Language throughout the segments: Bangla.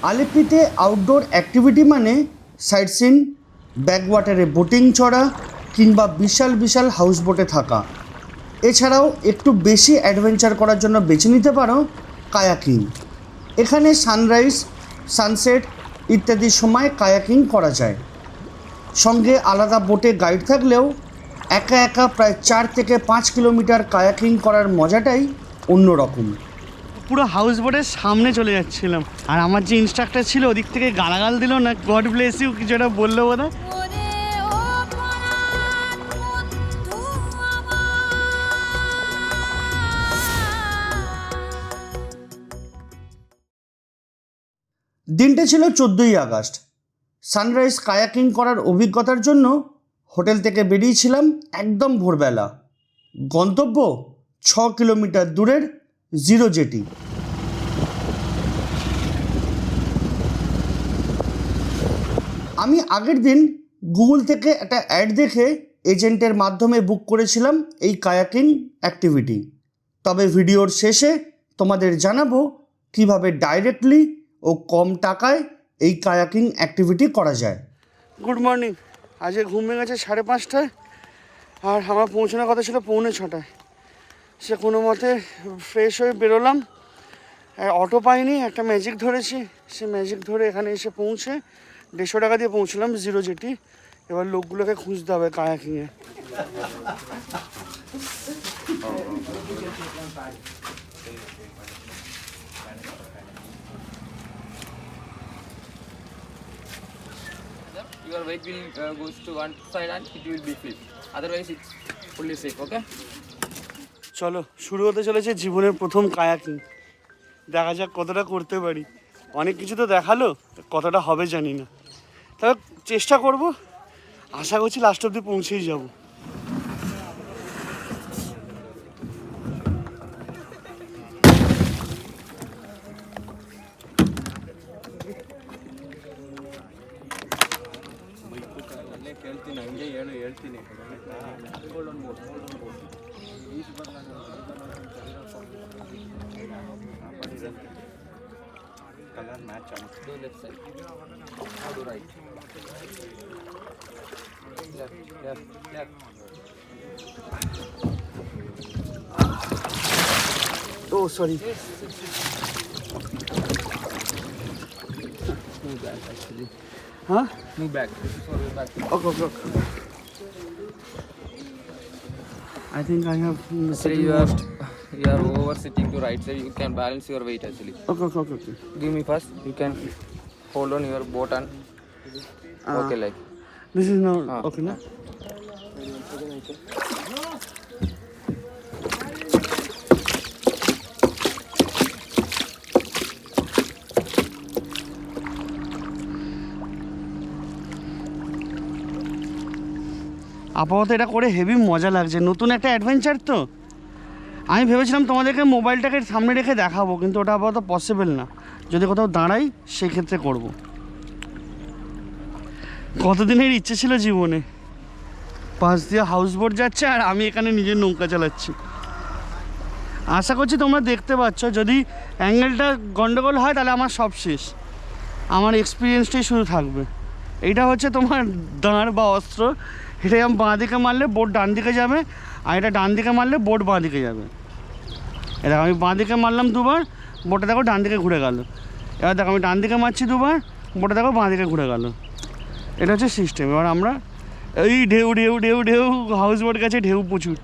আলেপ্পিতে আউটডোর অ্যাক্টিভিটি মানে সাইট সিন, ব্যাকওয়াটারে বোটিং চড়া কিংবা বিশাল বিশাল হাউসবোটে থাকা। এছাড়াও একটু বেশি অ্যাডভেঞ্চার করার জন্য বেছে নিতে পারো কায়াকিং। এখানে সানরাইজ, সানসেট ইত্যাদি সময় কায়াকিং করা যায়। সঙ্গে আলাদা বোটে গাইড থাকলেও একা একা প্রায় 4 থেকে 5 কিলোমিটার কায়াকিং করার মজাটাই অন্যরকম। পুরো হাউস বোটের সামনে চলে যাচ্ছিলাম, আর আমার যে ইনস্ট্রাক্টর ছিল ওদিক থেকে গালাগাল দিল না, গড ব্লেস ইউ কিছু একটা বললো বোধ হয়। দিনটা ছিল 14ই আগস্ট। সানরাইজ কায়াকিং করার অভিজ্ঞতার জন্য হোটেল থেকে বেরিয়েছিলাম একদম ভোরবেলা। গন্তব্য 6 কিলোমিটার দূরের জিরো জেটি। আমি আগের দিন গুগল থেকে একটা অ্যাড দেখে এজেন্টের মাধ্যমে বুক করেছিলাম এই কায়াকিং অ্যাক্টিভিটি। তবে ভিডিওর শেষে তোমাদের জানাবো কিভাবে ডাইরেক্টলি ও কম টাকায় এই কায়াকিং অ্যাক্টিভিটি করা যায়। Good morning. আজকে ঘুম ভেঙে গেছে 5:30টায়, আর আমার পৌঁছানোর কথা ছিল 6:45। সে কোনো মতে ফ্রেশ হয়ে বেরোলাম। অটো পাইনি, একটা ম্যাজিক ধরেছি। সে ম্যাজিক ধরে এখানে এসে পৌঁছে 150 টাকা দিয়ে পৌঁছলাম জিরো জেটি। এবার লোকগুলোকে খুঁজতে হবে কায়াকিংয়ে। Your weight will goes to one side and it will be flipped. Otherwise, it's fully safe. Okay? চলো, শুরু হতে চলেছে জীবনের প্রথম কায়াকিং। দেখা যাক কতটা করতে পারি। অনেক কিছু তো দেখালো, কতটা হবে জানি না, তবে চেষ্টা করব। আশা করছি লাস্ট অবধি পৌঁছেই যাব। Color match on. Do left side. Now do right. Left, left, left. Oh, sorry. Move back actually. Huh? Move back. This is for your back. Okay. I think I have Actually, you are over sitting to right side. You can balance your weight actually. Okay. Give me first. You can hold on your boat and okay like. This is now okay, na? আপাতত এটা করে হেভি মজা লাগছে, নতুন একটা অ্যাডভেঞ্চার তো। আমি ভেবেছিলাম তোমাদেরকে মোবাইলটাকে সামনে রেখে দেখাবো, কিন্তু ওটা আপাতত পসিবল না। যদি কোথাও দাঁড়াই সেক্ষেত্রে করব। কতদিনের ইচ্ছে ছিল জীবনে। পাশ দিয়ে হাউস বোট যাচ্ছে আর আমি এখানে নিজের নৌকা চালাচ্ছি। আশা করছি তোমরা দেখতে পাচ্ছ। যদি অ্যাঙ্গেলটা গন্ডগোল হয় তাহলে আমার সব শেষ, আমার এক্সপিরিয়েন্সটাই শুধু থাকবে। এইটা হচ্ছে তোমার দাঁড় বা অস্ত্র। এটা বাঁ দিকে মারলে বোট ডান দিকে যাবে, আর এটা ডান দিকে মারলে বোট বাঁ দিকে যাবে। এটা আমি বাঁ দিকে মারলাম দুবার, বোটটা দেখো ডান দিকে ঘুরে গেল। এবার দেখো আমি ডান দিকে মারছি দুবার, বোটটা দেখো বাঁ দিকে ঘুরে গেল। এটা হচ্ছে সিস্টেম। এবার আমরা এই ঢেউ হাউস বোট গেছে, ঢেউ প্রচুর।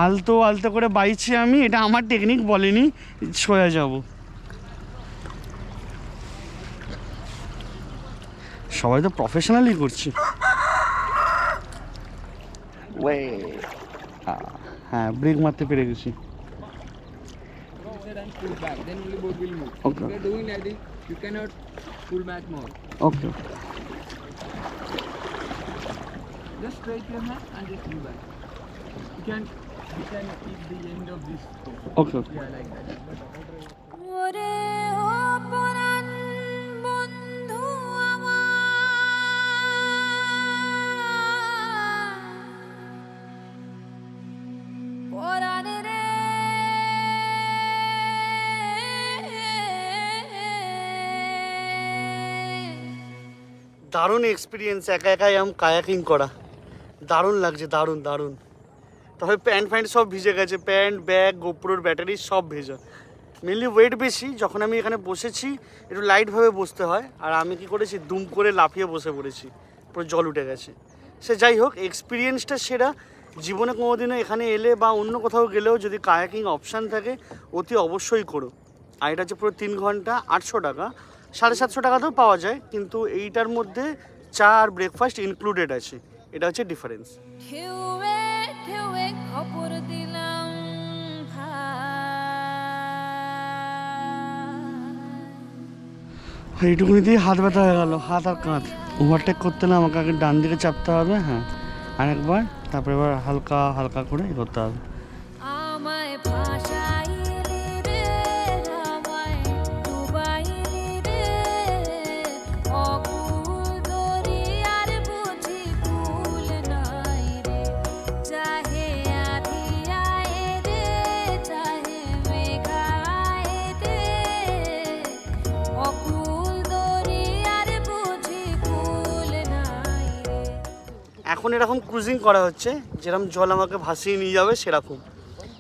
আলতো করে বাইছি আমি। এটা আমার টেকনিক বলেনি, সোজা যাব। সবাই তো প্রফেশনালি করছি। হ্যাঁ, ব্রেক মারতে পেরে গেছি। Pull back, then only boat will move. Okay. If you are doing like this, you cannot pull back more. Okay. Just straight your hand and just pull back. You can keep the end of this. Okay. Yeah, like that. দারুণ এক্সপিরিয়েন্স একা একাই কায়াকিং করা, দারুণ লাগছে, দারুণ দারুণ। তবে প্যান্ট সব ভিজে গেছে, প্যান্ট, ব্যাগ, গোপ্রোর ব্যাটারি সব ভেজা। মেনলি ওয়েট বেশি, যখন আমি এখানে বসেছি একটু লাইটভাবে বসতে হয়, আর আমি কি করেছি দুম করে লাফিয়ে বসে পড়েছি, পুরো জল উঠে গেছে। সে যাই হোক, এক্সপিরিয়েন্সটা সেরা। জীবনে কোনোদিনও এখানে এলে বা অন্য কোথাও গেলেও যদি কায়াকিং অপশান থাকে অতি অবশ্যই করো। আর এটা হচ্ছে পুরো 3 ঘন্টা, 800 টাকা, 750 টাকাতেও পাওয়া যায়, কিন্তু এইটার মধ্যে চা আর ব্রেকফাস্ট ইনক্লুডেড আছে, এটা হচ্ছে ডিফারেন্স। ঢেউয়ে ঢেউয়ে খবর দিলাম এইটুকুনি দিয়ে হাত ব্যথা হয়ে গেল, হাত আর কাঁধ। ওভারটেক করতে না আমাকে আগে ডান দিকে চাপতে হবে, হ্যাঁ আরেকবার, তারপরে এবার হালকা হালকা করে করতে হবে। আমায় ভাষাইলি রে আমায় ডুবাইলি রে অকুল দরিয়ার বুঝি কুল নাই রে চাহে আধি আয়ে রে চাহে মেঘায় রে অকুল দরিয়ার বুঝি কুল নাই রে। এখন এরকম ক্রুজিং করা হচ্ছে, যেরকম জল আমাকে ভাসিয়ে নিয়ে যাবে সেরকম।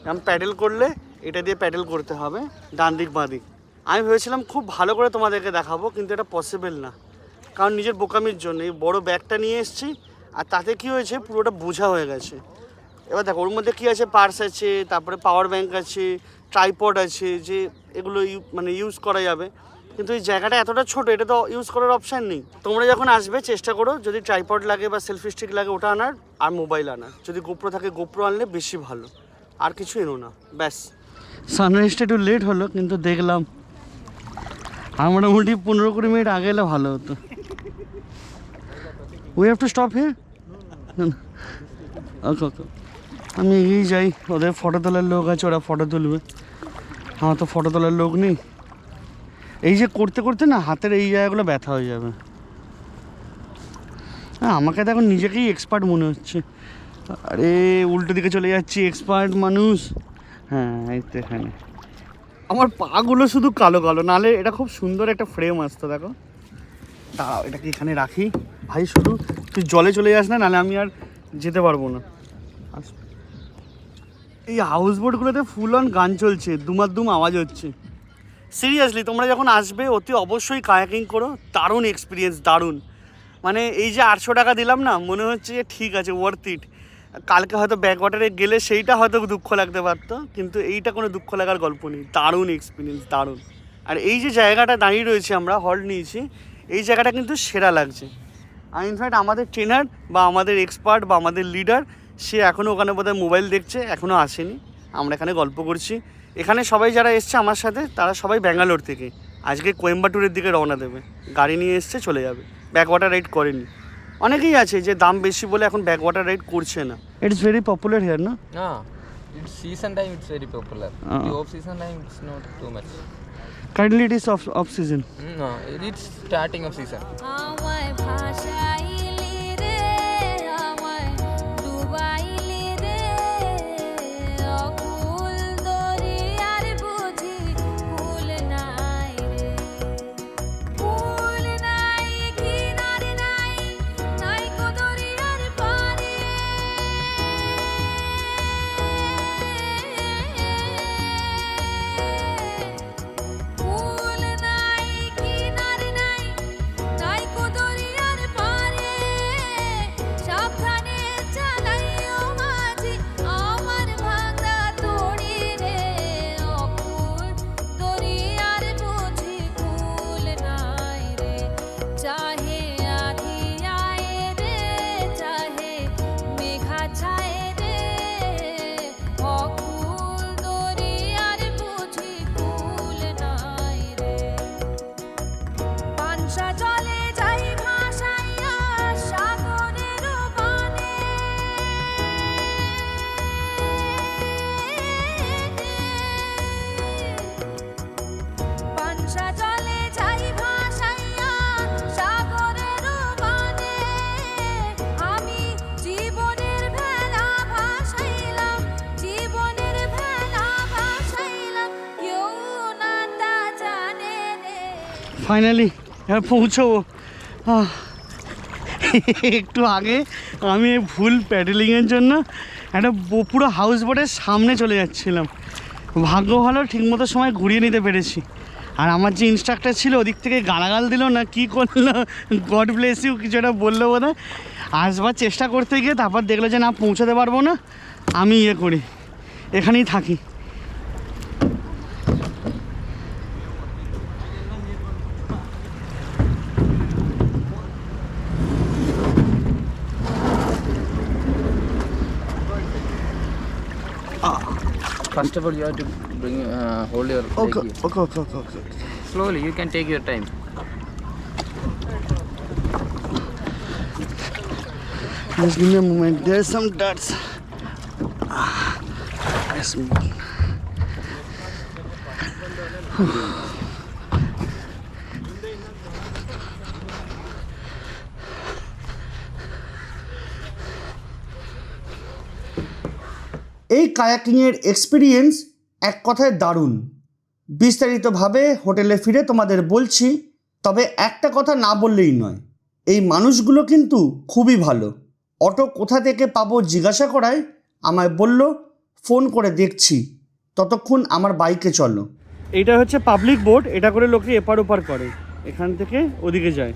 এরকম প্যাডেল করলে এটা দিয়ে প্যাডেল করতে হবে, ডান দিক বাঁ দিক। আমি ভেবেছিলাম খুব ভালো করে তোমাদেরকে দেখাবো, কিন্তু এটা পসিবল না, কারণ নিজের বোকামির জন্য এই বড় ব্যাগটা নিয়ে এসেছি, আর তাতে কি হয়েছে পুরোটা বোঝা হয়ে গেছে। এবার দেখো ওর মধ্যে কী আছে, পার্স আছে, তারপরে পাওয়ার ব্যাঙ্ক আছে, ট্রাইপড আছে, যে এগুলো মানে ইউজ করা যাবে, কিন্তু এই জায়গাটা এতটা ছোট, এটা তো ইউজ করার অপশান নেই। তোমরা যখন আসবে চেষ্টা করো যদি ট্রাইপড লাগে বা সেলফি স্টিক লাগে ওটা আনার, আর মোবাইল আনার। যদি গোপ্রো থাকে গোপ্রো আনলে বেশি ভালো, আর কিছু এনো না, ব্যাস। সানরাইজটা একটু লেট হলো, কিন্তু দেখলাম আর মোটামুটি 15-20 মিনিট আগে এলে ভালো হতো। We have to stop here. Okay okay, আমি এগিয়ে যাই, ওদের ফটো তোলার লোক আছে, ওরা ফটো তুলবে, আমার তো ফটো তোলার লোক নেই। এই যে করতে করতে না হাতের এই জায়গাগুলো ব্যথা হয়ে যাবে। হ্যাঁ, আমাকে তো এখন নিজেকেই এক্সপার্ট মনে হচ্ছে। আরে উল্টো দিকে চলে যাচ্ছি, এক্সপার্ট মানুষ। হ্যাঁ এই তো এখানে আমার পাগুলো শুধু কালো কালো, নাহলে এটা খুব সুন্দর একটা ফ্রেম আসতো। দেখো দাঁড়াও, এটাকে এখানে রাখি। ভাই শুধু তুই জলে চলে যাস না, নাহলে আমি আর যেতে পারবো না। এই হাউস বোটগুলোতে ফুল অন গান চলছে, দুমার আওয়াজ হচ্ছে। সিরিয়াসলি তোমরা যখন আসবে অতি অবশ্যই কায়াকিং করো, দারুণ এক্সপিরিয়েন্স, দারুণ। মানে এই যে 800 টাকা দিলাম না, মনে হচ্ছে যে ঠিক আছে, ওয়ার্থ ইট। কালকে হয়তো ব্যাকওয়াটারে গেলে সেইটা হয়তো দুঃখ লাগতে পারতো, কিন্তু এইটা কোনো দুঃখ লাগার গল্প নেই, দারুণ এক্সপিরিয়েন্স, দারুণ। আর এই যে জায়গাটা দাঁড়িয়ে রয়েছে, আমরা হল্ট নিয়েছি, এই জায়গাটা কিন্তু সেরা লাগছে। আর ইনফ্যাক্ট আমাদের ট্রেনার বা আমাদের এক্সপার্ট বা আমাদের লিডার, সে এখনও ওখানে বোধহয় মোবাইল দেখছে, এখনও আসেনি। আমরা এখানে গল্প করছি। এখানে সবাই যারা এসছে আমার সাথে, তারা সবাই ব্যাঙ্গালোর থেকে, আজকে কোয়েম্বাটুরের দিকে রওনা দেবে, গাড়ি নিয়ে এসছে, চলে যাবে। ব্যাকওয়াটার রাইড করেনি। অনেকেই আছে যে দাম বেশি বলে এখন ব্যাকওয়াটার রাইড করছে না। ইটস ভেরি পপুলার হিয়ার, না? It's season time, it's very popular. The off season time, it's not too much. Currently it is off season. No, it's starting of season. আমায় ভাষাইলি রে আমায় ডুবাইলি রে অকুল দরিয়ার বুঝি কুল নাই রে কুল নাই কিনারে নাই নাই কো দরিয়ার পারে কুল নাই কিনারে নাই নাই কো দরিয়ার পারে সাবধানে চালাইও মাঝি আমার ভাঙা তড়ি রে অকুল দরিয়ার বুঝি কুল নাই রে চাহে আধি আয়ে রে চাহে মেঘা ছায়ে রে অকুল দরিয়ার বুঝি কুল নাই রে পানসা জলে যাই ভাসাইয়া সাগরের বানে পানসা জলে যাই ভাসাইয়া সাগরের বানে আমি জীবনের ভেলা ভাসাইলাম জীবনের ভেলা ভাসাইলাম কেউ না তা জানে রে ফাইনালি এবার পৌঁছবো। একটু আগে আমি ভুল প্যাডেলিংয়ের জন্য একটা পুরো হাউস বোটের সামনে চলে যাচ্ছিলাম। ভাগ্য ভালো, ঠিকমতো সময় ঘুরিয়ে নিতে পেরেছি। আর আমার যে ইনস্ট্রাক্টর ছিল ওদিক থেকে গালাগাল দিল না কি করলো, গড ব্লেস ইউ কিছু একটা বললো বোধ হয়। আসবার চেষ্টা করতে গিয়ে তারপর দেখলো যে না, পৌঁছাতে পারবো না, আমি করি, এখানেই থাকি। First of all, you have to bring hold your leg okay here. Okay okay okay okay Slowly, you can take your time. Just give me a moment. There's some dots. Yes, man. এই কায়াকিংয়ের এক্সপিরিয়েন্স এক কথায় দারুণ। বিস্তারিতভাবে হোটেলে ফিরে তোমাদের বলছি, তবে একটা কথা না বললেই নয়, এই মানুষগুলো কিন্তু খুবই ভালো। অটো কোথা থেকে পাবো জিজ্ঞাসা করায় আমায় বলল ফোন করে দেখছি, ততক্ষণ আমার বাইকে চলো। এইটা হচ্ছে পাবলিক বোট, এটা করে লোকে এপার ওপার করে, এখান থেকে ওদিকে যায়।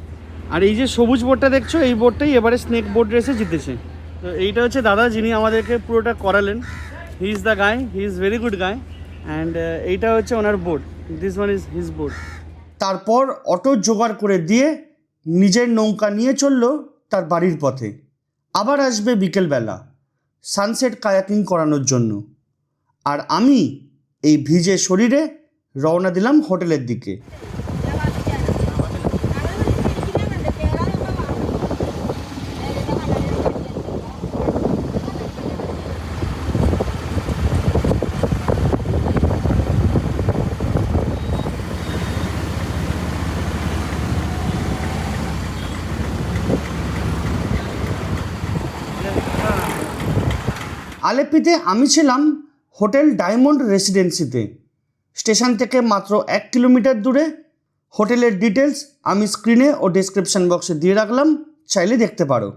আর এই যে সবুজ বোটটা দেখছো, এই বোটটাই এবারে স্নেক বোট রেসে জিতেছে। তো এইটা হচ্ছে দাদা যিনি আমাদেরকে পুরোটা করালেন। He is the guy, he is very good guy. And এইটা হচ্ছে ওনার boat, this one is his boat. তারপর অটো জোগাড় করে দিয়ে নিজের নৌকা নিয়ে চললো তার বাড়ির পথে। আবার আসবে বিকেলবেলা সানসেট কায়াকিং করানোর জন্য। আর আমি এই ভিজে শরীরে রওনা দিলাম হোটেলের দিকে। আলেপ্পিতে আমি ছিলাম হোটেল ডায়মন্ড রেসিডেন্সিতে। স্টেশন থেকে মাত্র 1 কিলোমিটার দূরে। হোটেলের ডিটেলস আমি স্ক্রিনে ও ডেসক্রিপশন বক্সে দিয়ে রাখলাম, চাইলে দেখতে পারো।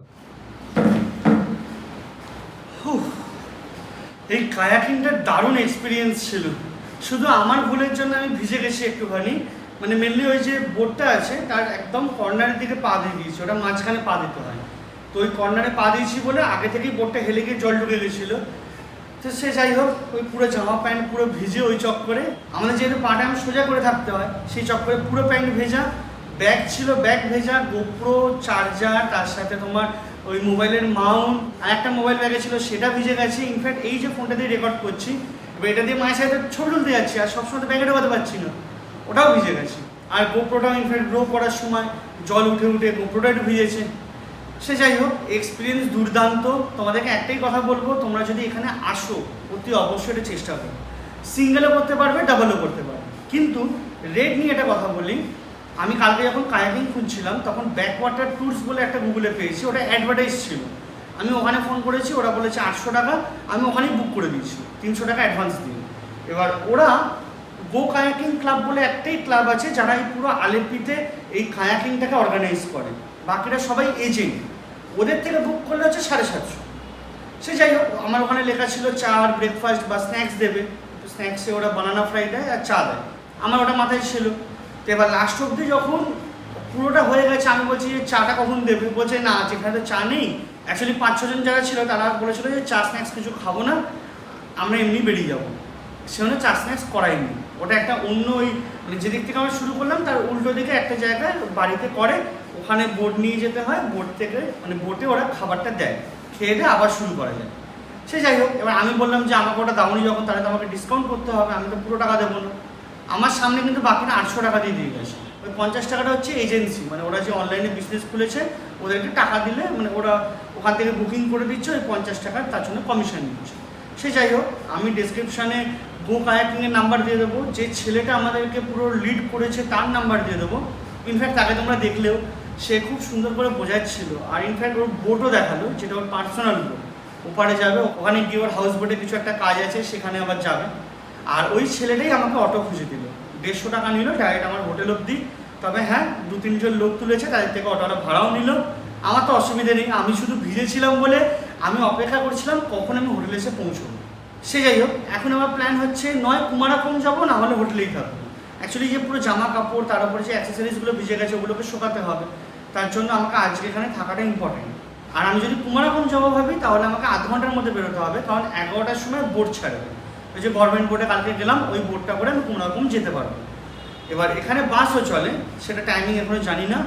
এই কায়াকিংটা দারুণ এক্সপিরিয়েন্স ছিল। শুধু আমার ভুলের জন্য আমি ভিজে গেছি একটুখানি, মানে মেনলি ওই যে বোটটা আছে তার একদম কর্নারের দিকে পা দিয়ে দিয়েছি, ওটা মাঝখানে পা দিতে হয়। তো ওই কর্নারে পা দিয়েছি বলে আগে থেকেই বোটটা হেলে গিয়ে জল ঢুকে গেছিলো। তো সে যাই হোক, ওই পুরো জামা প্যান্ট পুরো ভিজে, ওই চক্করে আমাদের যেহেতু পাটা আমি সোজা করে থাকতে হয়, সেই চক্করে পুরো প্যান্ট ভেজা, ব্যাগ ছিল ব্যাগ ভেজা, গোপ্রো, চার্জার, তার সাথে তোমার ওই মোবাইলের মাউন্ট, আর একটা মোবাইল ব্যাগে ছিল সেটা ভিজে গেছে। ইনফ্যাক্ট এই যে ফোনটা দিয়ে রেকর্ড করছি, এবার এটা দিয়ে মায়ের সাথে ছবি তুলতে যাচ্ছি, আর সবসময় তো ব্যাগে ঢোকাতে পারছি না, ওটাও ভিজে গেছে। আর গোপ্রোটাও ইনফ্যাক্ট গ্রো করার সময় জল উঠে উঠে গোপ্রোটা একটু ভিজেছে। সে যাই হোক, এক্সপিরিয়েন্স দুর্দান্ত। তোমাদেরকে একটাই কথা বলবো, তোমরা যদি এখানে আসো অতি অবশ্যই এটা চেষ্টা করো। সিঙ্গেলও করতে পারবে, ডাবলও করতে পারবে। কিন্তু রেট নিয়ে একটা কথা বলি, আমি কালকে যখন কায়াকিং খুঁজছিলাম তখন ব্যাকওয়াটার ট্যুরস বলে একটা গুগলে পেয়েছি, ওটা অ্যাডভার্টাইজ ছিল। আমি ওখানে ফোন করেছি, ওরা বলেছে 800 টাকা, আমি ওখানেই বুক করে দিয়েছি 300 টাকা অ্যাডভান্স দিয়ে। এবার ওরা গো কায়াকিং ক্লাব বলে একটাই ক্লাব আছে যারা এই পুরো আলেপ্পিতে এই কায়াকিংটাকে অর্গানাইজ করে, বাকিরা সবাই এজেন্ট। ওদের থেকে বুক করলে হচ্ছে 750। সে যাই হোক, আমার ওখানে লেখা ছিল চা আর ব্রেকফাস্ট বা স্ন্যাক্স দেবে। তো স্ন্যাক্সে ওরা বানানা ফ্রাই দেয় আর চা দেয়, আমার ওটা মাথায় ছিল। তো এবার লাস্ট অবধি যখন পুরোটা হয়ে গেছে, আমি বলছি যে চাটা কখন দেবে, বলছে না যেখানে তো চা নেই। অ্যাকচুয়ালি 5-6 জন যারা ছিল তারা বলেছিল যে চা স্ন্যাক্স কিছু খাবো না, আমরা এমনি বেরিয়ে যাবো। সেখানে চা স্ন্যাক্স করাইনি, ওটা একটা অন্য ওই মানে যেদিক থেকে আমরা শুরু করলাম তার উল্টো দিকে একটা জায়গায় বাড়িতে করে, ওখানে বোট নিয়ে যেতে হয়, বোট থেকে মানে বোটে ওরা খাবারটা দেয়, খেয়ে দিয়ে আবার শুরু করা যায়। সে যাই হোক, এবার আমি বললাম যে আমাকে ওটা দামনি যখন, তাহলে তো আমাকে ডিসকাউন্ট করতে হবে, আমি তো পুরো টাকা দেবো না। আমার সামনে কিন্তু বাকিটা 800 টাকা দিয়ে গেছে। ওই 50 টাকাটা হচ্ছে এজেন্সি, মানে ওরা যে অনলাইনে বিজনেস খুলেছে ওদেরকে টাকা দিলে মানে ওরা ওখান থেকে বুকিং করে দিচ্ছে, ওই 50 টাকার তার জন্য কমিশন দিচ্ছে। সে যাই হোক, আমি ডেসক্রিপশানে গো কায়াকিংয়ের নাম্বার দিয়ে দেবো, যে ছেলেটা আমাদেরকে পুরো লিড করেছে তার নাম্বার দিয়ে দেবো। ইনফ্যাক্ট তাকে তোমরা দেখলেও সে খুব সুন্দর করে বোঝাচ্ছিল, আর ইনফ্যাক্ট ওর বোটও দেখালো, যেটা ওর পার্সোনাল বোট। ওপারে যাবে, ওখানে গিয়ে ওর হাউস বোটে কিছু একটা কাজ আছে, সেখানে আবার যাবে। আর ওই ছেলেটাই আমাকে অটো খুঁজে দিল, 150 টাকা নিল ডাইরেক্ট আমার হোটেল অবধি। তবে হ্যাঁ, 2-3 জন লোক তুলেছে, তাদের থেকে অটোটা ভাড়াও নিল। আমার তো অসুবিধে নেই, আমি শুধু ভিড়ে ছিলাম বলে আমি অপেক্ষা করছিলাম কখন আমি হোটেলে এসে পৌঁছবো। সে যাই হোক, এখন আমার প্ল্যান হচ্ছে নয় কুমারাকোম যাবো, না হলে হোটেলেই থাকবো। অ্যাকচুয়ালি যে পুরো জামা কাপড় তার উপরে যে অ্যাক্সেসরিজগুলো ভিজে গেছে ওগুলোকে শোকাতে হবে, তার জন্য আমাকে আজকে এখানে থাকাটা ইম্পর্টেন্ট। আর আমি যদি কুমারাকোম যাবো ভাবি তাহলে আমাকে আধ ঘন্টার মধ্যে বেরোতে হবে, কারণ 11টার সময় বোট ছাড়বে। ওই যে গভর্নমেন্ট বোটে কালকে গেলাম, ওই বোটটা করে আমি কুমারাকোম যেতে পারবো। এবার এখানে বাসও চলে, সেটা টাইমিং এখনো জানি না।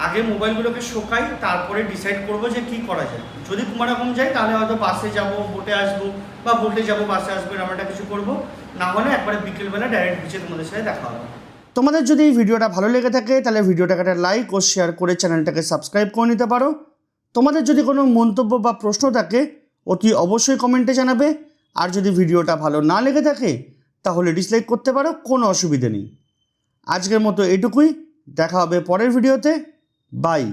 আগে মোবাইলগুলোকে শোকাই, তারপরে ডিসাইড করবো যে কী করা যায়। যদি কুমারাকোম যাই তাহলে হয়তো বাসে যাব, বোটে আসবো, বা বোটে যাব বাসে আসবো, এরকম একটা কিছু করবো। না হলে একবারে বিকেলবেলা ডাইরেক্ট বিচে তোমাদের সাথে দেখা হবে। তোমাদের যদি এই ভিডিওটা ভালো লেগে থাকে তাহলে ভিডিওটাকে একটা লাইক ও শেয়ার করে চ্যানেলটাকে সাবস্ক্রাইব করে নিতে পারো। তোমাদের যদি কোনো মন্তব্য বা প্রশ্ন থাকে অতি অবশ্যই কমেন্টে জানাবে। আর যদি ভিডিওটা ভালো না লেগে থাকে তাহলে ডিসলাইক করতে পারো, কোনো অসুবিধে নেই। আজকের মতো এটুকুই, দেখা হবে পরের ভিডিওতে। বাই।